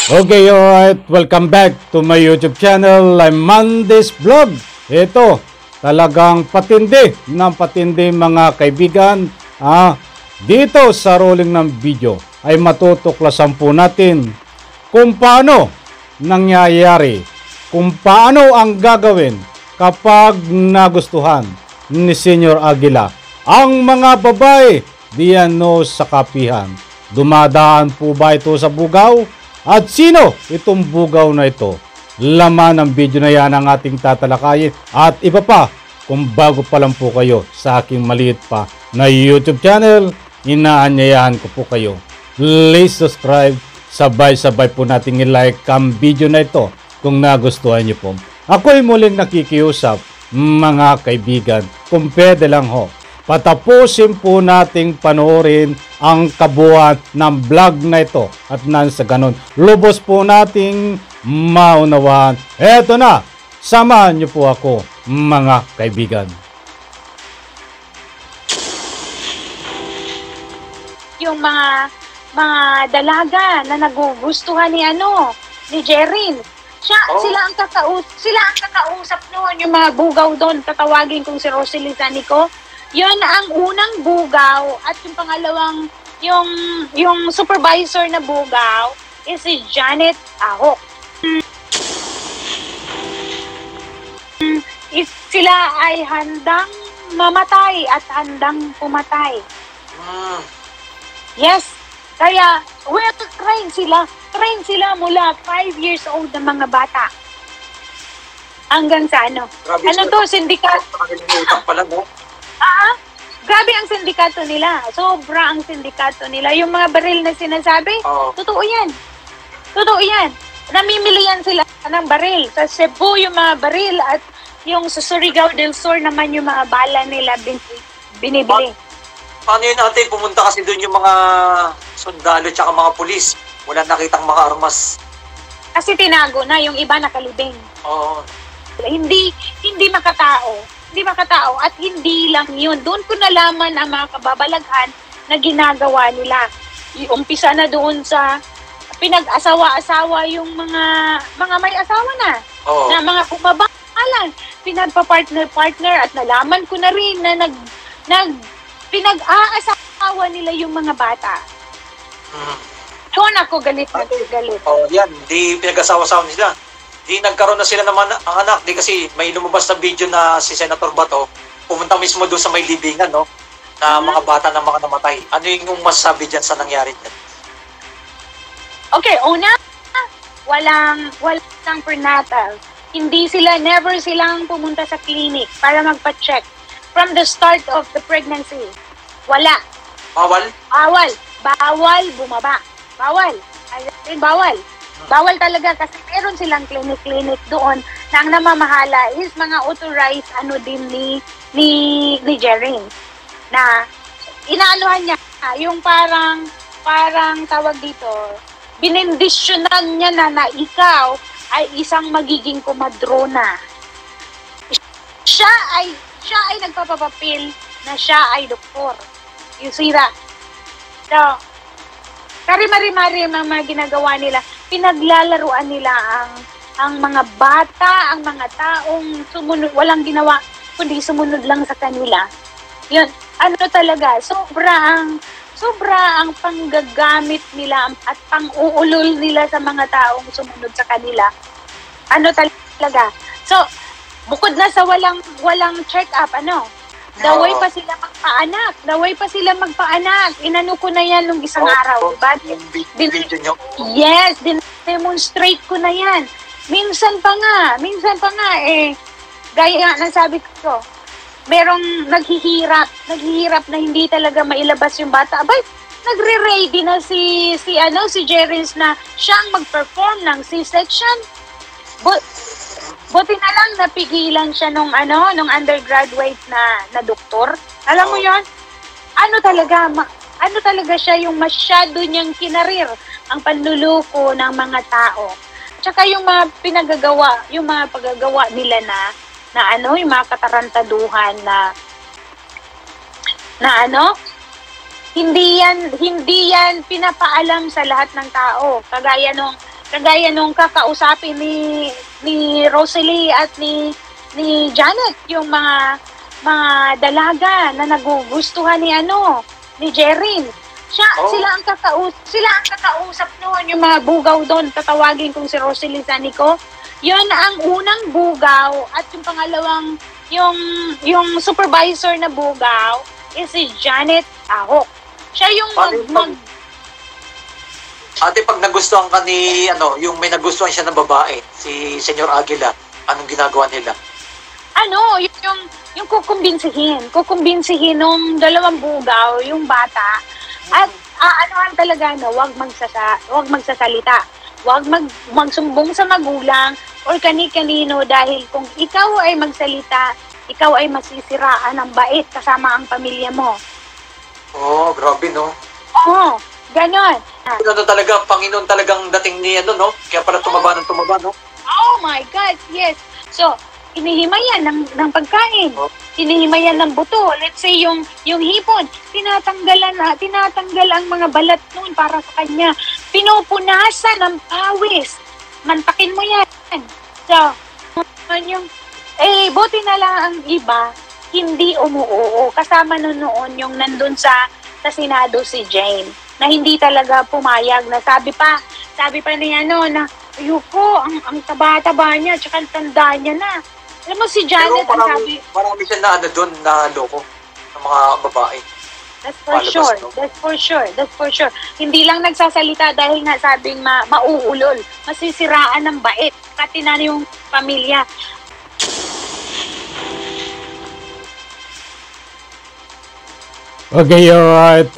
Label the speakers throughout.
Speaker 1: Okay, alright. Welcome back to my YouTube channel. I'm Mandes Vlog. Ito, talagang patindi ng patindi mga kaibigan. Dito sa rolling ng video ay matutuklasan po natin kung paano nangyayari, kung paano ang gagawin kapag nagustuhan ni Senyor Aguila ang mga babae diyan sa kapihan. Dumadaan po ba ito sa bugaw? At sino itong bugaw na ito? Laman ng video na yan ang ating tatalakayin. At iba pa, kung bago pa lang po kayo sa aking maliit pa na YouTube channel, inaanyayahan ko po kayo. Please subscribe. Sabay-sabay po nating i-like ang video na ito kung nagustuhan niyo po. Ako'y muling nakikiusap, mga kaibigan. Kung pwede lang ho, patapusin po nating panoorin ang kabuuan ng vlog na ito. At nang sa ganon, lubos po nating maunawaan. Eto na, samahan niyo po ako, mga kaibigan.
Speaker 2: Yung mga dalaga na nagugustuhan ni Jerin. Sila ang kakausap noon, yung mga bugaw doon, tatawagin kong si Rosalie Sanico. Yun ang unang bugaw, at yung pangalawang, yung supervisor na bugaw is si Janet Ahok. Sila ay handang mamatay at handang pumatay. Yes, kaya train sila mula 5 years old na mga bata hanggang sa sindikato. Grabe ang sindikato nila. Sobra ang sindikato nila. Yung mga baril na sinasabi, totoo yan. Totoo yan. Namimili yan sila ng baril. Sa Cebu yung mga baril, at yung sa Surigao del Sur naman yung mga bala nila binibili.
Speaker 3: Paano yun natin? Pumunta kasi doon yung mga sundalo at mga pulis. Wala nakitang mga armas.
Speaker 2: Kasi tinago na, yung iba nakalibing.
Speaker 3: Oo.
Speaker 2: Hindi makatao. Hindi makatao, at hindi lang yun. Doon ko nalaman ang mga kababalaghan na ginagawa nila. Umpisa na doon sa pinag-asawa-asawa yung mga may asawa na. Na mga kumabalan. Pinagpa-partner-partner, at nalaman ko na rin na pinag-aasawa nila yung mga bata. Doon ako galit na galit.
Speaker 3: Yan. Di pinag-asawa-asawa nila. Di nagkaroon na sila ng anak. Di kasi may lumabas na video na si Senator Bato pumunta mismo doon sa may libingan, no? Na mga bata na mga namatay. Ano yung masasabi dyan sa nangyari dyan?
Speaker 2: Okay, una, walang prenatal. Never silang pumunta sa clinic para magpa-check. From the start of the pregnancy, wala.
Speaker 3: Bawal?
Speaker 2: Bawal bumaba. Bawal. Bawal talaga, kasi meron silang clinic doon na ang namamahala is mga authorized din ni Jerin. Na inaanuhan niya, yung parang tawag dito, binindisyonan niya na ikaw ay isang magiging kumadrona. Siya ay nagpapapapil na siya ay doktor. You see that? So, kari-mari-mari ang mga ginagawa nila. Pinaglalaruan nila ang mga bata, ang mga taong sumunod, walang ginawa kundi sumunod lang sa kanila. Yun, talaga, sobra ang panggagamit nila at pang-uulol nila sa mga taong sumunod sa kanila. Talaga. So, bukod na sa walang check-up, Daway pa sila magpaanak. Inano ko na yan nung isang araw, diba? Yes, demonstrate ko na yan. Minsan pa nga, gaya ng sabi ko, merong naghihirap na hindi talaga mailabas yung bata. Abay, nagre-ready na si Jerins na siyang mag-perform ng C-section. Buti na lang napigilan siya nung undergraduate na doktor. Alam mo yon? Talaga siya yung masyado niyang kinarir ang panluluko ng mga tao. Tsaka yung mga paggagawa nila yung mga katarantaduhan hindi yan pinapaalam sa lahat ng tao. Kagaya nung Kagaya nung kakausapin ni Rosalie at ni Janet, yung mga dalaga na nagugustuhan ni Jerin. Sila ang kakausap noon, yung mga bugaw doon, tatawagin kong si Rosalie Sanico. Yun ang unang bugaw, at yung pangalawang, yung supervisor na bugaw is si Janet Ahok. Siya yung
Speaker 3: Ate, pag nagustuhan ka yung may nagustuhan siya na babae, si Senyor Aguila, anong ginagawa nila?
Speaker 2: Yung kukumbinsihin nung dalawang bugaw, yung bata, at aanohan talaga wag magsasalita. Wag magsumbong sa magulang or kani-kanino, dahil kung ikaw ay magsalita, ikaw ay masisiraan ng bait kasama ang pamilya mo.
Speaker 3: Oh, grabe, no?
Speaker 2: Oo, ganon.
Speaker 3: Talaga, Panginoon talagang dating ni no? Kaya pala tumaba, no?
Speaker 2: Oh my God, yes. So, inihimayan ng pagkain. Hinihimayan ng buto. Let's say yung hipon, tinatanggal ang mga balat noon para sa kanya. Pinupunasan ng pawis. Mantakin mo yan. So, buti na lang ang iba, hindi umuoo. Kasama noon yung nandun sa Senado si Jane, na hindi talaga pumayag, na sabi pa niya na ayoko, ang taba-taba niya, tsaka ang tanda niya na. Alam mo, si Janet,
Speaker 3: ang sabi... Marami siya na doon na loko ng mga babae.
Speaker 2: That's for sure. Hindi lang nagsasalita dahil nga sabing mauulol. Masisiraan ng bait. Pati na yung pamilya.
Speaker 1: Okay, alright.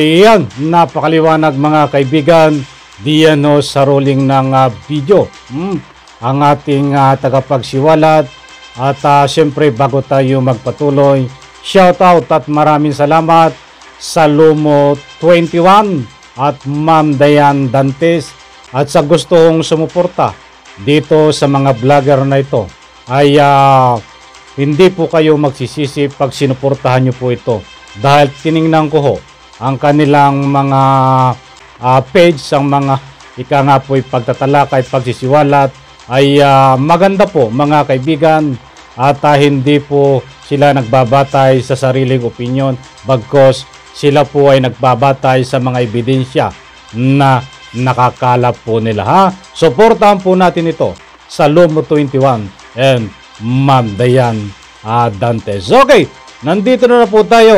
Speaker 1: Yan, napakaliwanag mga kaibigan. Diyan sa rolling ng video. Ang ating tagapagsiwalat. At siyempre, bago tayo magpatuloy, shoutout at maraming salamat sa Lumo 21 at Ma'am Dayan Dantes, at sa gustong sumuporta dito sa mga vlogger na ito ay hindi po kayo magsisisi pag sinuportahan nyo po ito, dahil tiningnan ko ho ang kanilang mga page, ang mga ika nga po'y pagtatalakay, pagsisiwalat ay maganda po mga kaibigan, at hindi po sila nagbabatay sa sariling opinyon, bagkos sila po ay nagbabatay sa mga ebidensya na nakakalap po nila. Suportahan po natin ito sa Lumo 21 and Ma'am Dayan Dantes. Okay, nandito na po tayo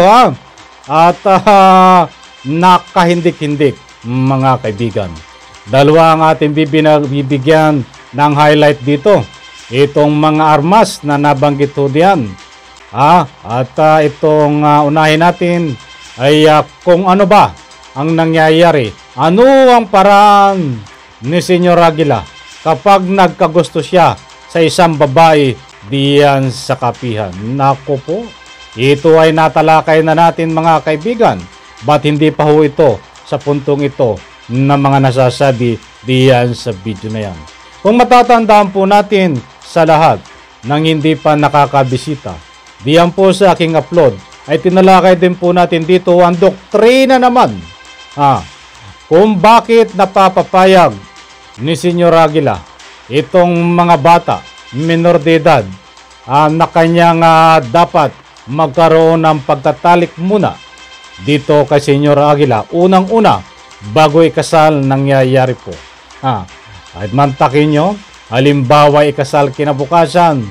Speaker 1: at nakahindik-hindik mga kaibigan. Dalawa ang ating bibigyan ng highlight dito. Itong mga armas na nabanggit ho diyan. At itong unahin natin ay kung ano ba ang nangyayari. Ano ang paraan ni Senyor Aguila kapag nagkagusto siya sa isang babae diyan sa kapihan. Naku po, ito ay natalakay na natin mga kaibigan. Ba't hindi pa ho ito sa puntong ito na mga nasasabi diyan sa video na yan? Kung matatandaan po natin sa lahat ng hindi pa nakakabisita, diyan po sa aking upload ay tinalakay din po natin dito ang doktrina naman kung bakit napapapayag ni Senyor Aguila itong mga bata, minor de edad, na kanyang dapat magkaroon ng pagtatalik muna dito kay Senyor Aguila. Unang-una, bago ikasal, nangyayari po. At mantakin nyo, halimbawa ikasal kinabukasan,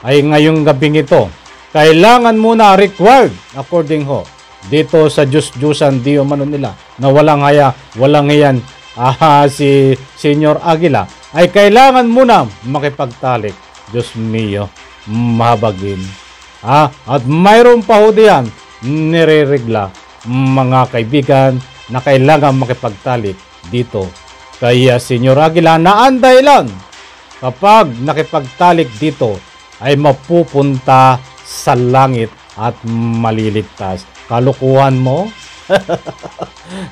Speaker 1: ay ngayong gabing ito, kailangan muna required, according ho, dito sa Diyos-Diyusan di umano nila, na walang hiyan, si Senyor Aguila, ay kailangan muna makipagtalik. Diyos mio, mahabagin. At mayroon pa ho diyan, nire-regla, mga kaibigan, na kailangan makipagtalik dito. Kaya Senyor Aguila na ang dahilan kapag nakipagtalik dito ay mapupunta sa langit at maliligtas. Kalukuhan mo?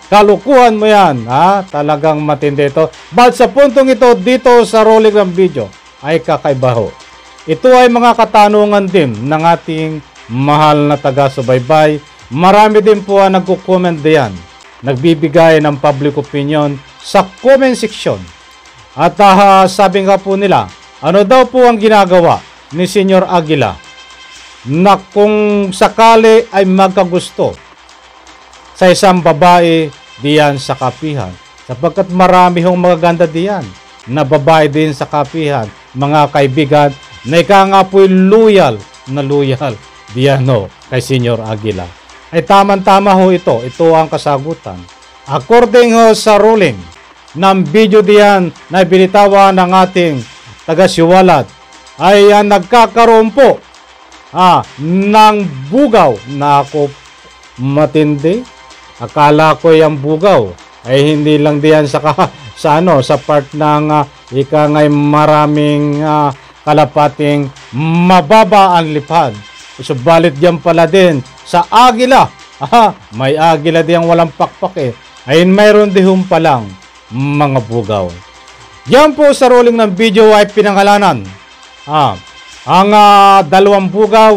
Speaker 1: Kalukuhan mo yan. Talagang matindi ito. But sa puntong ito, dito sa rolling ng video, ay kakaibaho. Ito ay mga katanungan din ng ating mahal na taga-subaybay. Marami din po ang nagko-comment diyan, nagbibigay ng public opinion sa comment section. At sabi nga po nila, ano daw po ang ginagawa ni Senyor Aguila na kung sakali ay magkagusto sa isang babae diyan sa kapihan, sapagkat marami hong magaganda diyan na babae din sa kapihan, mga kaibigan, na ika nga po'y loyal diyan kay Senyor Aguila. Ay tamang-tama ho ito ang kasagutan. According ho sa ruling ng video diyan na binitawan ng ating taga-siwalat, ay nagkakaroon po ng bugaw na ako matindi. Akala ko yung bugaw ay hindi lang diyan sa part ng ika nga'y maraming kalapating mababa ang lipad. Subalit diyan pala din sa Aguila, may Aguila diyang walang pakpak ay mayroon dihong palang mga bugaw. Yan po sa ruling ng video ay pinangalanan ang dalawang bugaw.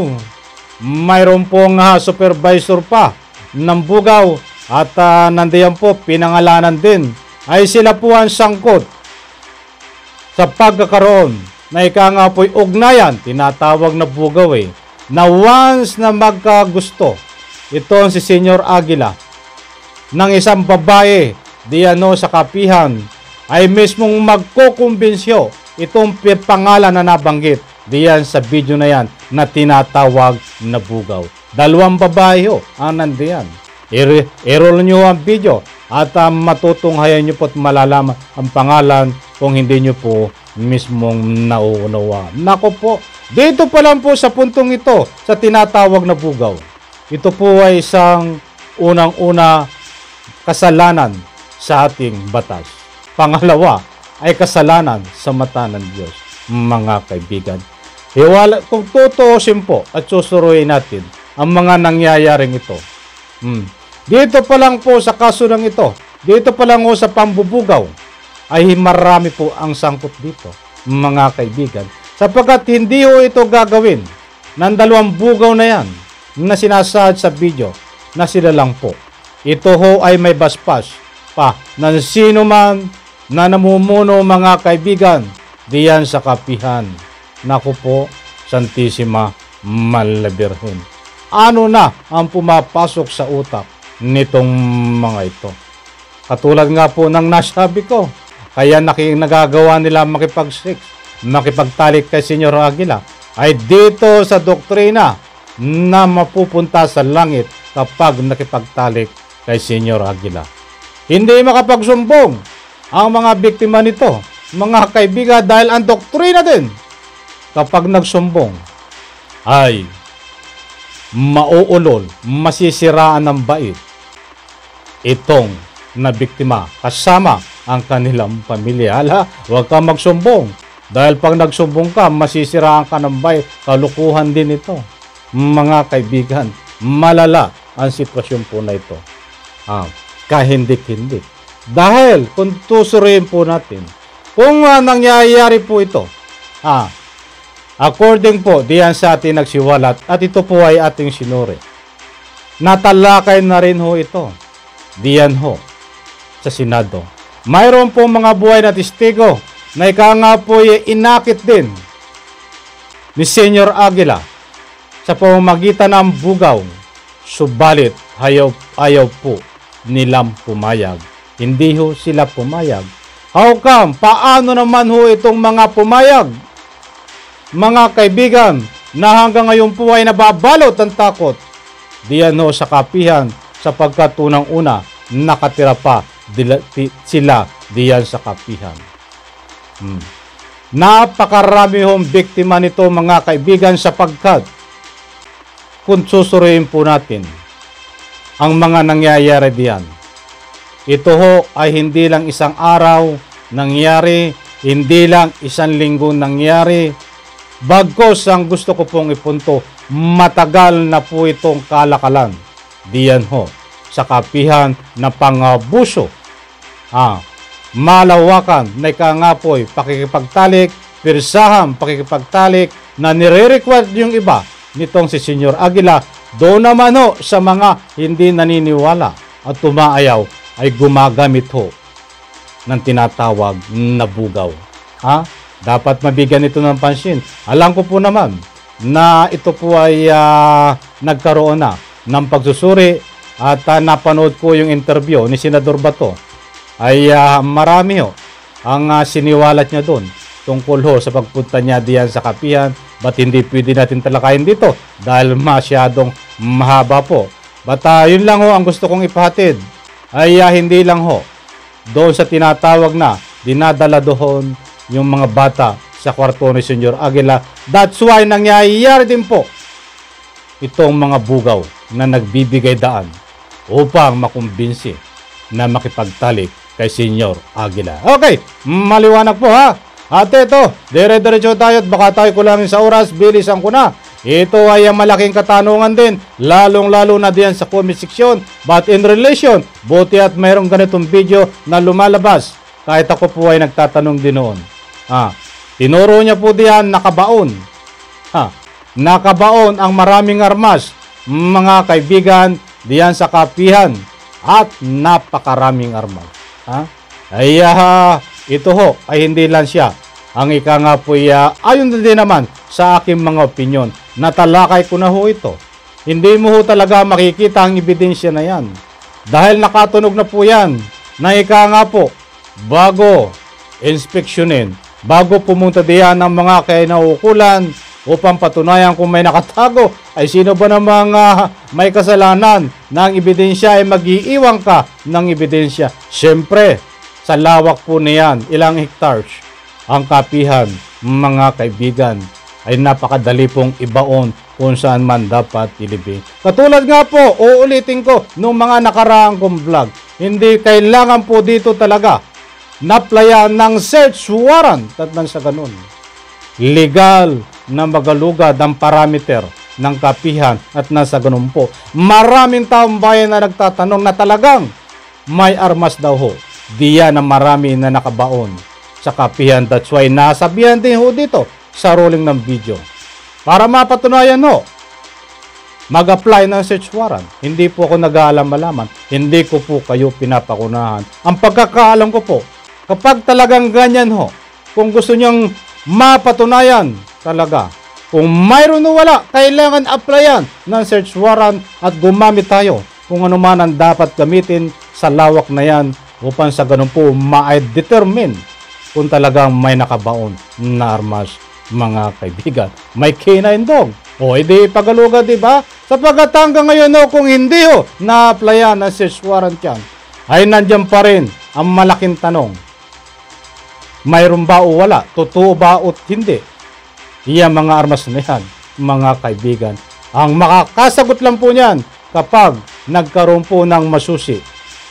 Speaker 1: Mayroon pong supervisor pa ng bugaw at nandiyan po pinangalanan din ay sila po ang sangkot sa pagkakaroon na ika nga po'y ugnayan, tinatawag na bugaw na once na magkagusto itong si Senyor Aguila ng isang babae diyan sa kapihan, ay mismong magkukumbensyo itong pangalan na nabanggit diyan sa video na yan na tinatawag na bugaw. Dalawang babae ang nandiyan. I-roll nyo ang video at matutunghayan nyo po at malalaman ang pangalan kung hindi nyo po mismong nauunawa. Nako po, dito pa lang po sa puntong ito sa tinatawag na bugaw. Ito po ay isang unang-una kasalanan sa ating batas. Pangalawa ay kasalanan sa mata ng Diyos, mga kaibigan. Kung tutuusin po at susuruin natin ang mga nangyayaring ito. Dito pa lang po sa kaso lang ito, dito pa lang po sa pambubugaw, ay marami po ang sangkot dito, mga kaibigan. Sapagkat hindi ho ito gagawin ng dalawang bugaw na yan na sinasaad sa video na sila lang po. Ito ho ay may baspas pa ng sino man na namumuno, mga kaibigan, diyan sa kapihan. Naku po, Santissima Mala Birhen. Ano na ang pumapasok sa utak nitong mga ito? Katulad nga po ng nasabi ko, kaya nagagawa nila makipag-sex, makipagtalik kay Senyor Aguila, ay dito sa doktrina na mapupunta sa langit kapag nakipagtalik kay Senyor Aguila. Hindi makapagsumbong ang mga biktima nito, mga kaibigan, dahil ang doktrina din kapag nagsumbong ay mauulol, masisiraan ng bait itong na biktima kasama ang kanilang pamilya. Huwag kang magsumbong, dahil pag nagsumbong ka, masisiraan ka ng bait. Kalukuhan din ito, mga kaibigan. Malala ang sitwasyon po na ito, kahindik-hindik. Dahil kung tusurin po natin kung nangyayari po ito, according po diyan sa ating nagsiwalat, at ito po ay ating sinuri, natalakay na rin ho ito diyan ho sa Senado. Mayroon po mga buhay na testigo na ika nga po ay inakit din ni Senyor Aguila sa pamamagitan ng bugaw, subalit ayaw po nilang pumayag. Hindi ho sila pumayag. How come? Paano naman ho itong mga pumayag, mga kaibigan, na hanggang ngayon po ay nababalot ng takot diyan ho sa kapihan, sapagkat unang-una nakatira pa sila diyan sa kapihan. Napakarami hong biktima nito, mga kaibigan, sapagkat kung susuruin po natin ang mga nangyayari diyan, ito ho ay hindi lang isang araw nangyari, hindi lang isang linggo nangyari. Bagkos ang gusto ko pong ipunto, matagal na po itong kalakalan diyan ho sa kapihan na pangabuso. Malawakan na ikangapoy pakikipagtalik, pirsahan pakikipagtalik na nire-require yung iba nitong si Senyor Aguila. Doon naman ho sa mga hindi naniniwala at tumaayaw ay gumagamit ho ng tinatawag na bugaw. Ha? Dapat mabigyan ito ng pansin. Alam ko po naman na ito po ay nagkaroon na ng pagsusuri at napanood ko yung interview ni Senador Bato ay marami ang siniwalat niya doon tungkol sa pagpunta niya diyan sa kapihan. Ba't hindi pwede natin talakayin dito dahil masyadong mahaba po. But yun lang ang gusto kong ipahatid ay hindi lang doon sa tinatawag na dinadala doon yung mga bata sa kwarto ni Senyor Aguila. That's why nangyayari din po itong mga bugaw na nagbibigay daan upang makumbinsi na makipagtalik kay Senyor Aguila. Okay, maliwanag po ha. At ito, dire-diretso tayo at baka tayo kulangin sa oras, bilisan ko na. Ito ay malaking katanungan din, lalong-lalo na diyan sa comment section. But in relation, buti at mayroong ganitong video na lumalabas. Kahit ako po ay nagtatanong din noon. Tinuro niya po diyan nakabaon. Nakabaon ang maraming armas, mga kaibigan, diyan sa kapihan. At napakaraming armas. Ito ay hindi lang siya. Ang ika nga po ayon din naman sa aking mga opinyon. Natalakay ko na ito. Hindi mo talaga makikita ang ebidensya na yan. Dahil nakatunog na po yan. Na ika nga po, bago inspeksyonin, bago pumunta diyan ng mga kinaukulan upang patunayan kung may nakatago, ay sino ba namang may kasalanan ng ebidensya ay mag-iiwan ka ng ebidensya. Siyempre, sa lawak po niyan, ilang hectares ang kapihan, mga kaibigan, ay napakadali pong ibaon kung saan man dapat ilibing. Katulad nga po, uulitin ko nung mga nakaraang kong vlog, hindi kailangan po dito talaga naplaya ng search warrant at nang sa ganun. Legal na magalugad ang parameter ng kapihan at nasa ganun po. Maraming taong bayan na nagtatanong na talagang may armas daw diyan na marami na nakabaon sa kapihan. That's why nasabihan din dito sa rolling ng video. Para mapatunayan mag-apply ng search warrant. Hindi po ako nag-aalam-alaman. Hindi ko po kayo pinapakunahan. Ang pagkakaalam ko po, kapag talagang ganyan kung gusto nyong mapatunayan talaga, kung mayroon o wala, kailangan applyan ng search warrant at gumamit tayo kung ano man ang dapat gamitin sa lawak na yan upang sa ganun po ma-determine kung talagang may nakabaon na armas, mga kaibigan. May canine dog. Edi pagaluga, diba? Sapagkat hanggang ngayon kung hindi na-applyan ng search warrant yan, ay nandiyan pa rin ang malaking tanong. Mayroon ba o wala? Totoo ba o hindi? Iyan mga armas na yan, mga kaibigan. Ang makakasagot lang po niyan kapag nagkaroon po ng masusi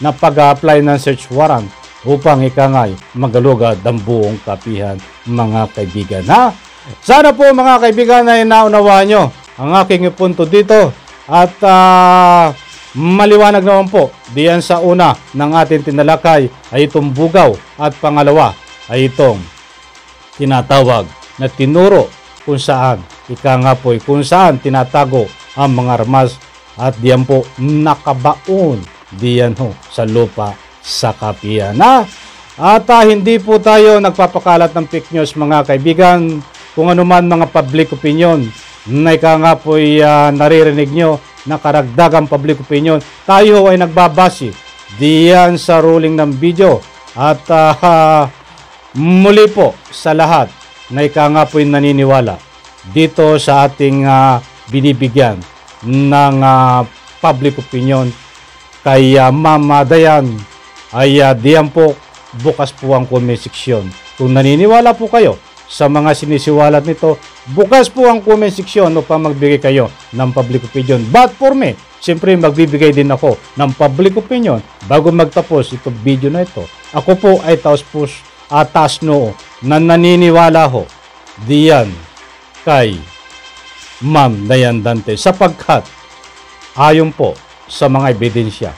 Speaker 1: na pag-apply ng search warrant upang ikangay magalugad ang buong kapihan, mga kaibigan. Sana po mga kaibigan ay naunawaan nyo ang aking punto dito at maliwanag naman po diyan sa una ng ating tinalakay ay itong bugaw at pangalawa ay itong tinatawag na tinuro kung saan kung saan tinatago ang mga armas at diyan po nakabaon diyan sa lupa sa kapihan. At hindi po tayo nagpapakalat ng fake news, mga kaibigan. Kung ano man mga public opinion na nga po naririnig nyo na karagdagang public opinion, tayo ay nagbabase diyan sa ruling ng video. At muli po sa lahat na nga po naniniwala dito sa ating binibigyan ng public opinion kay Mama Dayan, ay diyan po bukas po ang comment section. Kung naniniwala po kayo sa mga sinisiwalat nito, bukas po ang comment section upang magbigay kayo ng public opinion. But for me, siyempre magbibigay din ako ng public opinion bago magtapos itong video na ito. Ako po ay taas noo na naniniwala diyan kay Ma'am Dayan Dante sapagkat ayon po sa mga ebidensya,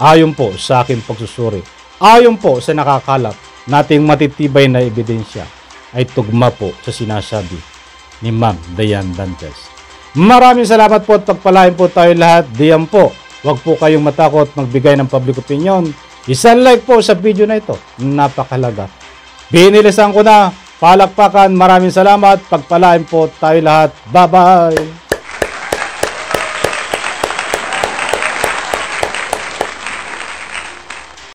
Speaker 1: ayon po sa aking pagsusuri, ayon po sa nakakalap nating matitibay na ebidensya, ay tugma po sa sinasabi ni Ma'am Dayan Dantes. Maraming salamat po at pagpalain po tayo lahat. Diyan po, huwag po kayong matakot magbigay ng public opinion Isang like po sa video na ito. Napakalaga. Binilisan ko na. Palakpakan. Maraming salamat. Pagpalain po tayo lahat. Bye-bye.